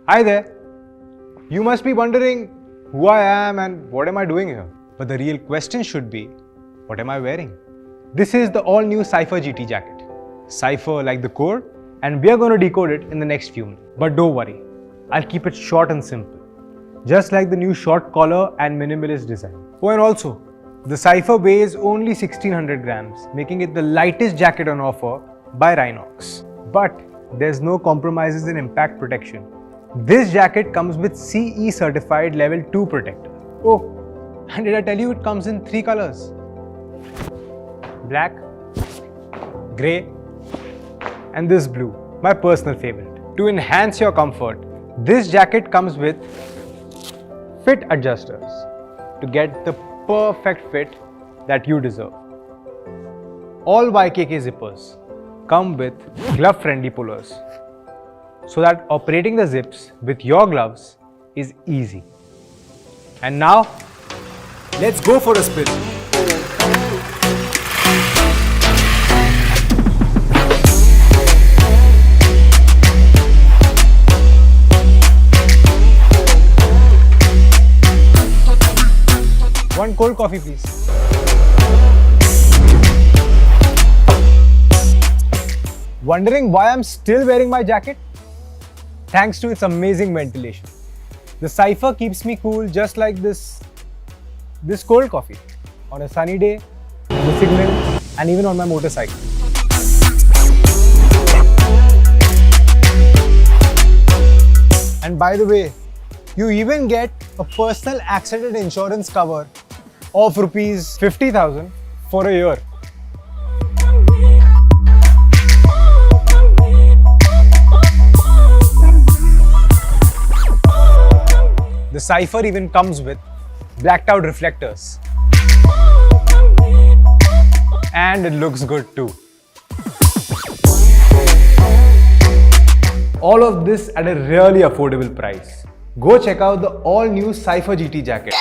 Hi there! You must be wondering who I am and what am I doing here? But the real question should be, what am I wearing? This is the all-new Cypher GT jacket. Cypher like the code, and we are going to decode it in the next few minutes. But don't worry, I'll keep it short and simple. Just like the new short collar and minimalist design. Oh, and also, the Cypher weighs only 1600 grams, making it the lightest jacket on offer by Rynox. But there's no compromises in impact protection. This jacket comes with CE certified level 2 protector. Oh, and did I tell you it comes in 3 colors? Black, grey, and this blue, my personal favorite. To enhance your comfort, this jacket comes with fit adjusters to get the perfect fit that you deserve. All YKK zippers come with glove-friendly pullers so that operating the zips with your gloves is easy. And now, let's go for a spin. One cold coffee, please. Wondering why I'm still wearing my jacket? Thanks to its amazing ventilation. The Cypher keeps me cool just like this cold coffee on a sunny day, on the signal, and even on my motorcycle. And by the way, you even get a personal accident insurance cover of rupees 50,000 for a year. The Cypher even comes with blacked out reflectors. And it looks good too. All of this at a really affordable price. Go check out the all-new Cypher GT jacket.